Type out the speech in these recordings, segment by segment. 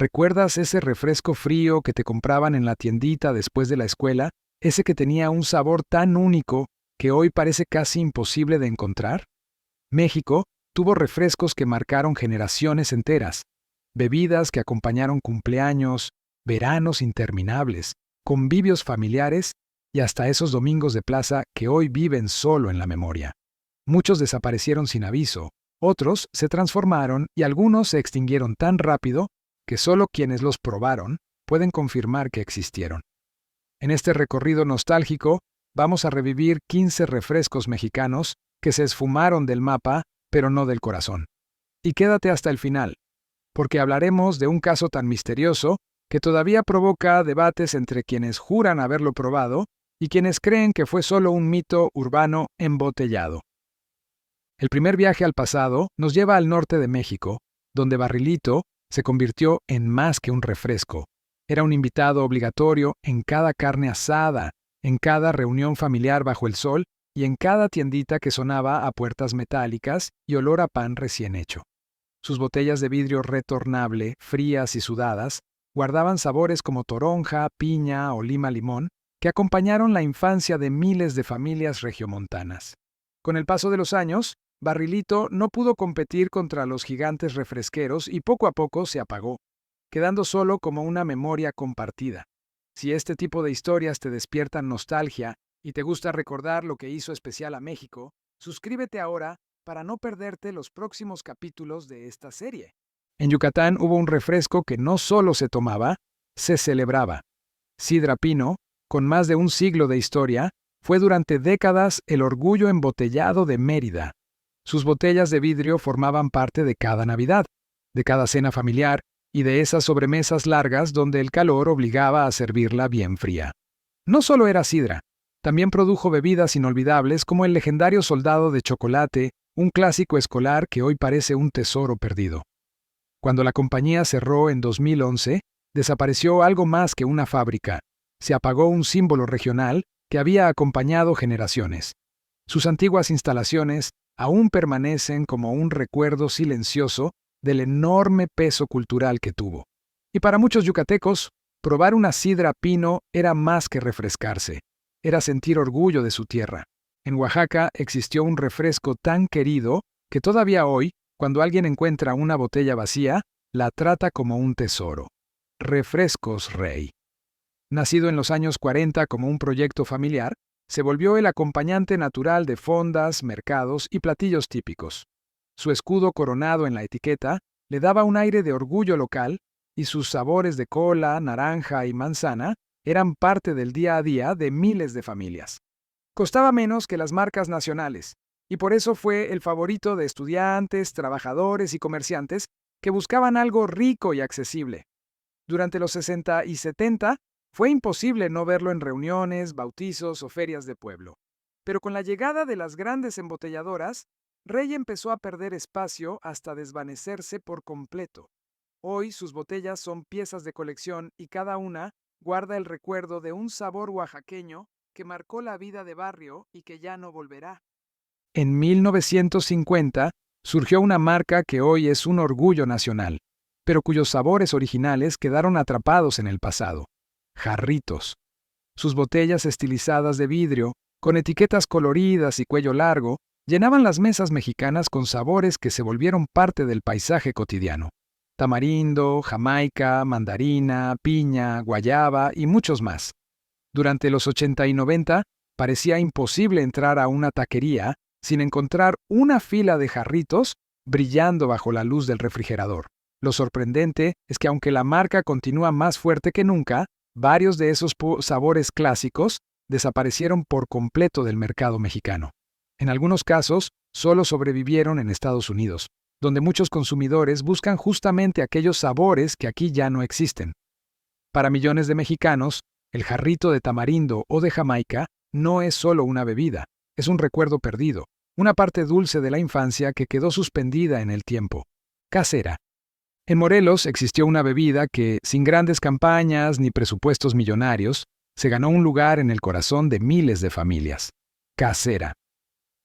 ¿Recuerdas ese refresco frío que te compraban en la tiendita después de la escuela? Ese que tenía un sabor tan único que hoy parece casi imposible de encontrar. México tuvo refrescos que marcaron generaciones enteras, bebidas que acompañaron cumpleaños, veranos interminables, convivios familiares y hasta esos domingos de plaza que hoy viven solo en la memoria. Muchos desaparecieron sin aviso, otros se transformaron y algunos se extinguieron tan rápido que solo quienes los probaron pueden confirmar que existieron. En este recorrido nostálgico, vamos a revivir 15 refrescos mexicanos que se esfumaron del mapa, pero no del corazón. Y quédate hasta el final, porque hablaremos de un caso tan misterioso que todavía provoca debates entre quienes juran haberlo probado y quienes creen que fue solo un mito urbano embotellado. El primer viaje al pasado nos lleva al norte de México, donde Barrilito se convirtió en más que un refresco. Era un invitado obligatorio en cada carne asada, en cada reunión familiar bajo el sol y en cada tiendita que sonaba a puertas metálicas y olor a pan recién hecho. Sus botellas de vidrio retornable, frías y sudadas, guardaban sabores como toronja, piña o lima-limón que acompañaron la infancia de miles de familias regiomontanas. Con el paso de los años, Barrilito no pudo competir contra los gigantes refresqueros y poco a poco se apagó, quedando solo como una memoria compartida. Si este tipo de historias te despiertan nostalgia y te gusta recordar lo que hizo especial a México, suscríbete ahora para no perderte los próximos capítulos de esta serie. En Yucatán hubo un refresco que no solo se tomaba, se celebraba. Sidra Pino, con más de un siglo de historia, fue durante décadas el orgullo embotellado de Mérida. Sus botellas de vidrio formaban parte de cada Navidad, de cada cena familiar y de esas sobremesas largas donde el calor obligaba a servirla bien fría. No solo era sidra, también produjo bebidas inolvidables como el legendario Soldado de Chocolate, un clásico escolar que hoy parece un tesoro perdido. Cuando la compañía cerró en 2011, desapareció algo más que una fábrica. Se apagó un símbolo regional que había acompañado generaciones. Sus antiguas instalaciones aún permanecen como un recuerdo silencioso del enorme peso cultural que tuvo. Y para muchos yucatecos, probar una sidra Pino era más que refrescarse, era sentir orgullo de su tierra. En Oaxaca existió un refresco tan querido que todavía hoy, cuando alguien encuentra una botella vacía, la trata como un tesoro. Refrescos Rey. Nacido en los años 40 como un proyecto familiar, se volvió el acompañante natural de fondas, mercados y platillos típicos. Su escudo coronado en la etiqueta le daba un aire de orgullo local y sus sabores de cola, naranja y manzana eran parte del día a día de miles de familias. Costaba menos que las marcas nacionales y por eso fue el favorito de estudiantes, trabajadores y comerciantes que buscaban algo rico y accesible. Durante los 60 y 70, fue imposible no verlo en reuniones, bautizos o ferias de pueblo. Pero con la llegada de las grandes embotelladoras, Rey empezó a perder espacio hasta desvanecerse por completo. Hoy sus botellas son piezas de colección y cada una guarda el recuerdo de un sabor oaxaqueño que marcó la vida de barrio y que ya no volverá. En 1950 surgió una marca que hoy es un orgullo nacional, pero cuyos sabores originales quedaron atrapados en el pasado. Jarritos. Sus botellas estilizadas de vidrio, con etiquetas coloridas y cuello largo, llenaban las mesas mexicanas con sabores que se volvieron parte del paisaje cotidiano. Tamarindo, jamaica, mandarina, piña, guayaba y muchos más. Durante los 80 y 90, parecía imposible entrar a una taquería sin encontrar una fila de jarritos brillando bajo la luz del refrigerador. Lo sorprendente es que aunque la marca continúa más fuerte que nunca, varios de esos sabores clásicos desaparecieron por completo del mercado mexicano. En algunos casos, solo sobrevivieron en Estados Unidos, donde muchos consumidores buscan justamente aquellos sabores que aquí ya no existen. Para millones de mexicanos, el jarrito de tamarindo o de Jamaica no es solo una bebida, es un recuerdo perdido, una parte dulce de la infancia que quedó suspendida en el tiempo. Casera. En Morelos existió una bebida que, sin grandes campañas ni presupuestos millonarios, se ganó un lugar en el corazón de miles de familias. Casera.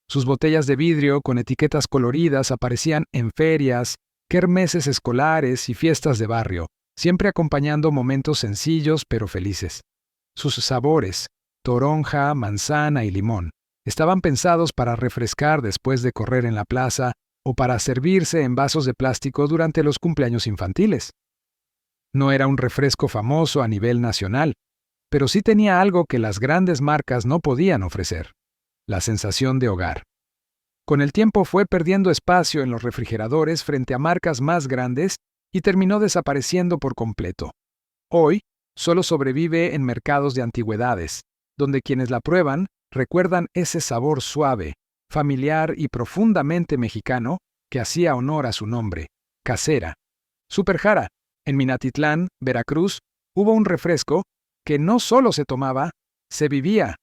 Sus botellas de vidrio con etiquetas coloridas aparecían en ferias, kermeses escolares y fiestas de barrio, siempre acompañando momentos sencillos pero felices. Sus sabores, toronja, manzana y limón, estaban pensados para refrescar después de correr en la plaza o para servirse en vasos de plástico durante los cumpleaños infantiles. No era un refresco famoso a nivel nacional, pero sí tenía algo que las grandes marcas no podían ofrecer: la sensación de hogar. Con el tiempo fue perdiendo espacio en los refrigeradores frente a marcas más grandes y terminó desapareciendo por completo. Hoy, solo sobrevive en mercados de antigüedades, donde quienes la prueban recuerdan ese sabor suave, familiar y profundamente mexicano que hacía honor a su nombre: casera. Superjara. En Minatitlán, Veracruz, hubo un refresco que no solo se tomaba, se vivía.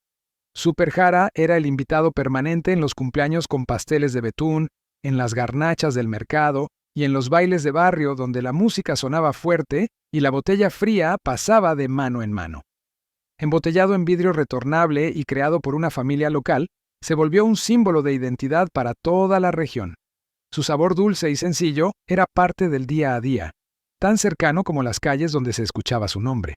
Superjara era el invitado permanente en los cumpleaños con pasteles de betún, en las garnachas del mercado y en los bailes de barrio donde la música sonaba fuerte y la botella fría pasaba de mano en mano. Embotellado en vidrio retornable y creado por una familia local, se volvió un símbolo de identidad para toda la región. Su sabor dulce y sencillo era parte del día a día, tan cercano como las calles donde se escuchaba su nombre.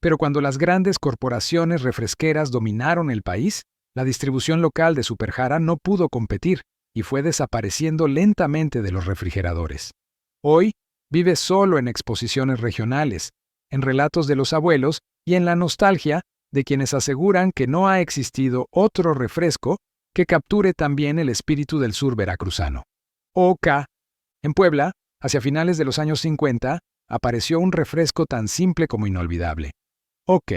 Pero cuando las grandes corporaciones refresqueras dominaron el país, la distribución local de Superjara no pudo competir y fue desapareciendo lentamente de los refrigeradores. Hoy vive solo en exposiciones regionales, en relatos de los abuelos y en la nostalgia de quienes aseguran que no ha existido otro refresco que capture también el espíritu del sur veracruzano. OK. En Puebla, hacia finales de los años 50, apareció un refresco tan simple como inolvidable: OK.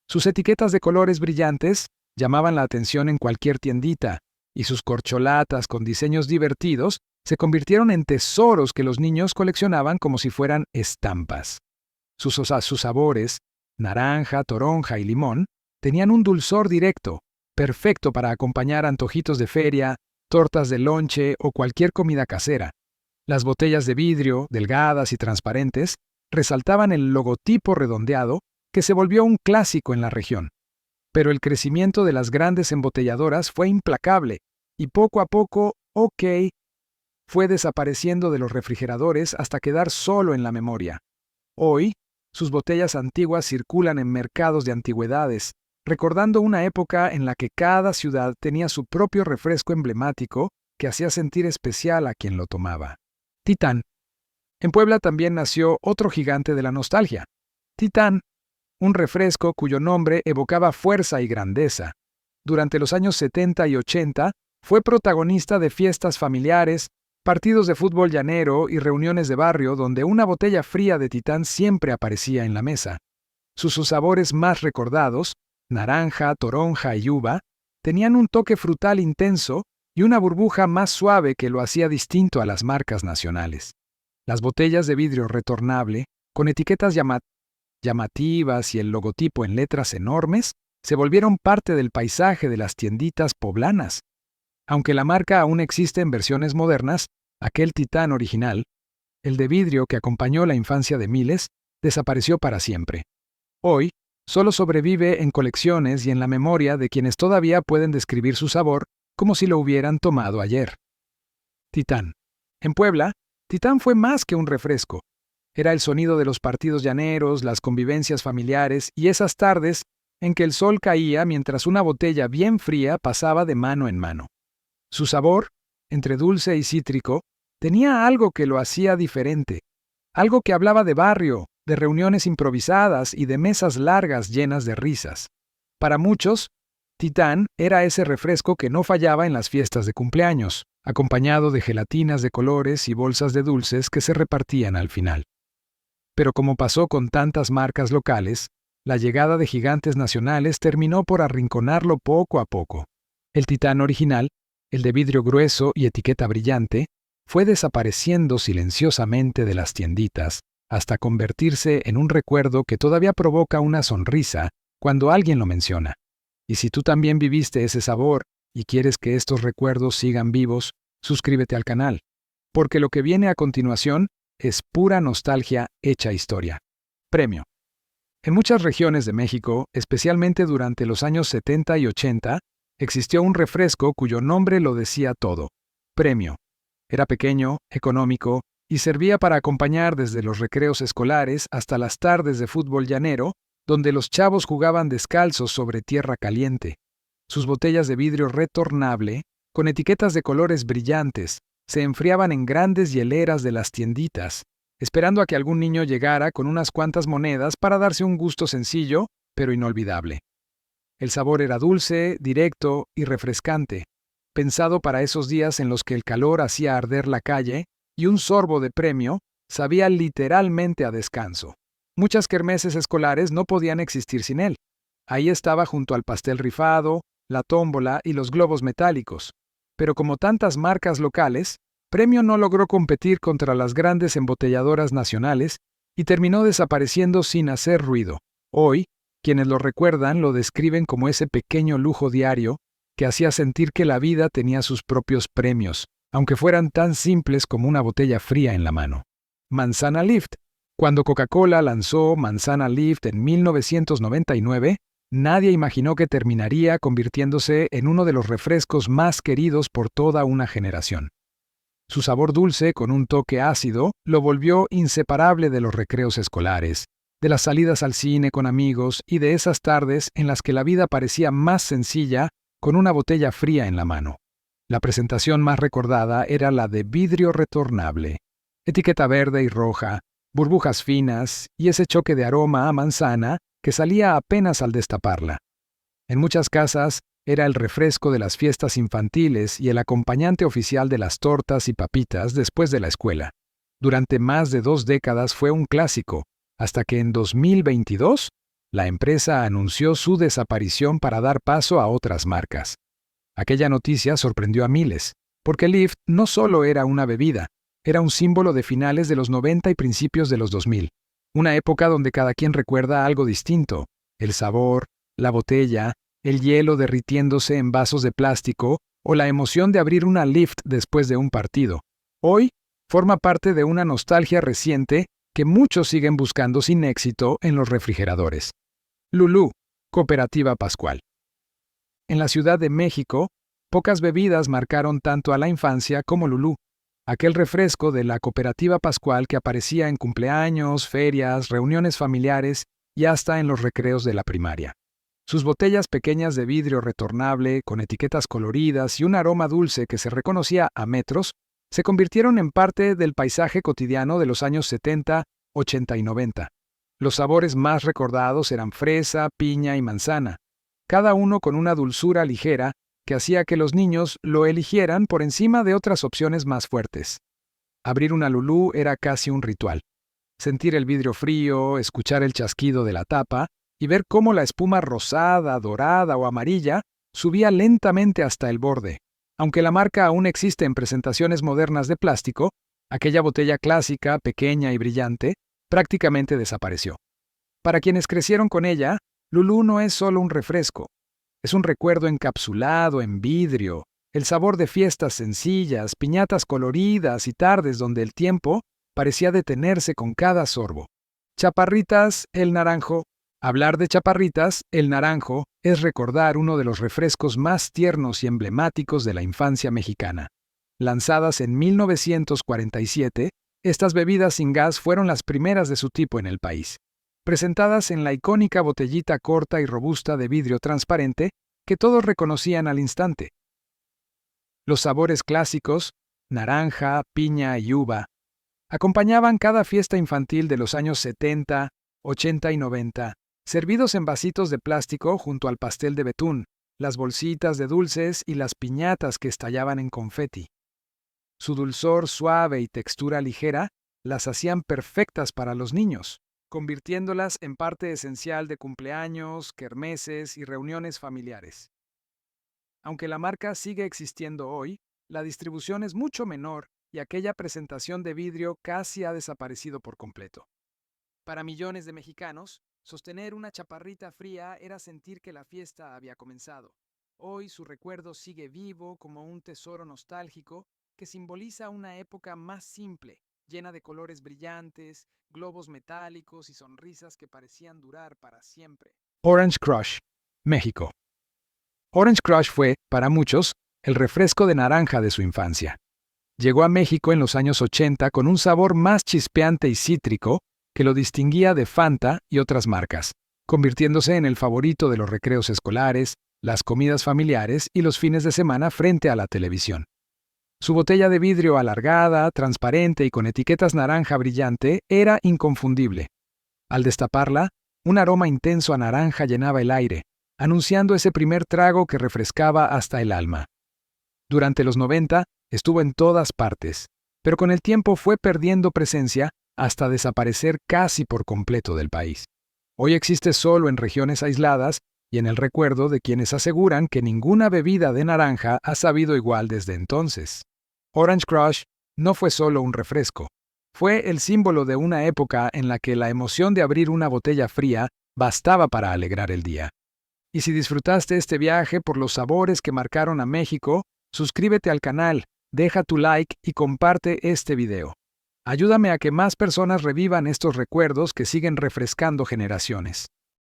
Sus etiquetas de colores brillantes llamaban la atención en cualquier tiendita, y sus corcholatas con diseños divertidos se convirtieron en tesoros que los niños coleccionaban como si fueran estampas. Sus sabores, naranja, toronja y limón, tenían un dulzor directo, perfecto para acompañar antojitos de feria, tortas de lonche o cualquier comida casera. Las botellas de vidrio, delgadas y transparentes, resaltaban el logotipo redondeado que se volvió un clásico en la región. Pero el crecimiento de las grandes embotelladoras fue implacable y poco a poco OK fue desapareciendo de los refrigeradores hasta quedar solo en la memoria. Hoy, sus botellas antiguas circulan en mercados de antigüedades, recordando una época en la que cada ciudad tenía su propio refresco emblemático que hacía sentir especial a quien lo tomaba. Titán. En Puebla también nació otro gigante de la nostalgia: Titán, un refresco cuyo nombre evocaba fuerza y grandeza. Durante los años 70 y 80 fue protagonista de fiestas familiares, partidos de fútbol llanero y reuniones de barrio donde una botella fría de Titán siempre aparecía en la mesa. Sus sabores más recordados, naranja, toronja y uva, tenían un toque frutal intenso y una burbuja más suave que lo hacía distinto a las marcas nacionales. Las botellas de vidrio retornable, con etiquetas llamativas y el logotipo en letras enormes, se volvieron parte del paisaje de las tienditas poblanas. Aunque la marca aún existe en versiones modernas, aquel Titán original, el de vidrio que acompañó la infancia de miles, desapareció para siempre. Hoy, solo sobrevive en colecciones y en la memoria de quienes todavía pueden describir su sabor como si lo hubieran tomado ayer. Titán. En Puebla, Titán fue más que un refresco. Era el sonido de los partidos llaneros, las convivencias familiares y esas tardes en que el sol caía mientras una botella bien fría pasaba de mano en mano. Su sabor, entre dulce y cítrico, tenía algo que lo hacía diferente, algo que hablaba de barrio, de reuniones improvisadas y de mesas largas llenas de risas. Para muchos, Titán era ese refresco que no fallaba en las fiestas de cumpleaños, acompañado de gelatinas de colores y bolsas de dulces que se repartían al final. Pero como pasó con tantas marcas locales, la llegada de gigantes nacionales terminó por arrinconarlo poco a poco. El Titán original, el de vidrio grueso y etiqueta brillante, fue desapareciendo silenciosamente de las tienditas hasta convertirse en un recuerdo que todavía provoca una sonrisa cuando alguien lo menciona. Y si tú también viviste ese sabor y quieres que estos recuerdos sigan vivos, suscríbete al canal, porque lo que viene a continuación es pura nostalgia hecha historia. Premio. En muchas regiones de México, especialmente durante los años 70 y 80, existió un refresco cuyo nombre lo decía todo: Premio. Era pequeño, económico y servía para acompañar desde los recreos escolares hasta las tardes de fútbol llanero, donde los chavos jugaban descalzos sobre tierra caliente. Sus botellas de vidrio retornable, con etiquetas de colores brillantes, se enfriaban en grandes hieleras de las tienditas, esperando a que algún niño llegara con unas cuantas monedas para darse un gusto sencillo, pero inolvidable. El sabor era dulce, directo y refrescante, pensado para esos días en los que el calor hacía arder la calle y un sorbo de premio sabía literalmente a descanso. Muchas kermeses escolares no podían existir sin él. Ahí estaba junto al pastel rifado, la tómbola y los globos metálicos. Pero como tantas marcas locales, Premio no logró competir contra las grandes embotelladoras nacionales y terminó desapareciendo sin hacer ruido. Hoy, quienes lo recuerdan lo describen como ese pequeño lujo diario que hacía sentir que la vida tenía sus propios premios, aunque fueran tan simples como una botella fría en la mano. Manzana Lift. Cuando Coca-Cola lanzó Manzana Lift en 1999, nadie imaginó que terminaría convirtiéndose en uno de los refrescos más queridos por toda una generación. Su sabor dulce con un toque ácido lo volvió inseparable de los recreos escolares, de las salidas al cine con amigos y de esas tardes en las que la vida parecía más sencilla con una botella fría en la mano. La presentación más recordada era la de vidrio retornable, etiqueta verde y roja, burbujas finas y ese choque de aroma a manzana que salía apenas al destaparla. En muchas casas era el refresco de las fiestas infantiles y el acompañante oficial de las tortas y papitas después de la escuela. Durante más de 2 décadas fue un clásico, hasta que en 2022 la empresa anunció su desaparición para dar paso a otras marcas. Aquella noticia sorprendió a miles, porque Lift no solo era una bebida, era un símbolo de finales de los 90 y principios de los 2000, una época donde cada quien recuerda algo distinto: el sabor, la botella, el hielo derritiéndose en vasos de plástico o la emoción de abrir una Lift después de un partido. Hoy forma parte de una nostalgia reciente que muchos siguen buscando sin éxito en los refrigeradores. Lulú, Cooperativa Pascual. En la Ciudad de México, pocas bebidas marcaron tanto a la infancia como Lulú, aquel refresco de la Cooperativa Pascual que aparecía en cumpleaños, ferias, reuniones familiares y hasta en los recreos de la primaria. Sus botellas pequeñas de vidrio retornable, con etiquetas coloridas y un aroma dulce que se reconocía a metros, se convirtieron en parte del paisaje cotidiano de los años 70, 80 y 90. Los sabores más recordados eran fresa, piña y manzana, cada uno con una dulzura ligera que hacía que los niños lo eligieran por encima de otras opciones más fuertes. Abrir una Lulú era casi un ritual. Sentir el vidrio frío, escuchar el chasquido de la tapa y ver cómo la espuma rosada, dorada o amarilla subía lentamente hasta el borde. Aunque la marca aún existe en presentaciones modernas de plástico, aquella botella clásica, pequeña y brillante, prácticamente desapareció. Para quienes crecieron con ella, Lulú no es solo un refresco. Es un recuerdo encapsulado en vidrio, el sabor de fiestas sencillas, piñatas coloridas y tardes donde el tiempo parecía detenerse con cada sorbo. Chaparritas, el naranjo. Hablar de Chaparritas, el naranjo, es recordar uno de los refrescos más tiernos y emblemáticos de la infancia mexicana. Lanzadas en 1947, estas bebidas sin gas fueron las primeras de su tipo en el país. Presentadas en la icónica botellita corta y robusta de vidrio transparente que todos reconocían al instante. Los sabores clásicos, naranja, piña y uva, acompañaban cada fiesta infantil de los años 70, 80 y 90, servidos en vasitos de plástico junto al pastel de betún, las bolsitas de dulces y las piñatas que estallaban en confeti. Su dulzor suave y textura ligera las hacían perfectas para los niños, convirtiéndolas en parte esencial de cumpleaños, kermeses y reuniones familiares. Aunque la marca sigue existiendo hoy, la distribución es mucho menor y aquella presentación de vidrio casi ha desaparecido por completo. Para millones de mexicanos, sostener una chaparrita fría era sentir que la fiesta había comenzado. Hoy su recuerdo sigue vivo como un tesoro nostálgico que simboliza una época más simple, llena de colores brillantes, globos metálicos y sonrisas que parecían durar para siempre. Orange Crush, México. Orange Crush fue, para muchos, el refresco de naranja de su infancia. Llegó a México en los años 80 con un sabor más chispeante y cítrico que lo distinguía de Fanta y otras marcas, convirtiéndose en el favorito de los recreos escolares, las comidas familiares y los fines de semana frente a la televisión. Su botella de vidrio alargada, transparente y con etiquetas naranja brillante era inconfundible. Al destaparla, un aroma intenso a naranja llenaba el aire, anunciando ese primer trago que refrescaba hasta el alma. Durante los 90 estuvo en todas partes, pero con el tiempo fue perdiendo presencia hasta desaparecer casi por completo del país. Hoy existe solo en regiones aisladas y en el recuerdo de quienes aseguran que ninguna bebida de naranja ha sabido igual desde entonces. Orange Crush no fue solo un refresco, fue el símbolo de una época en la que la emoción de abrir una botella fría bastaba para alegrar el día. Y si disfrutaste este viaje por los sabores que marcaron a México, suscríbete al canal, deja tu like y comparte este video. Ayúdame a que más personas revivan estos recuerdos que siguen refrescando generaciones.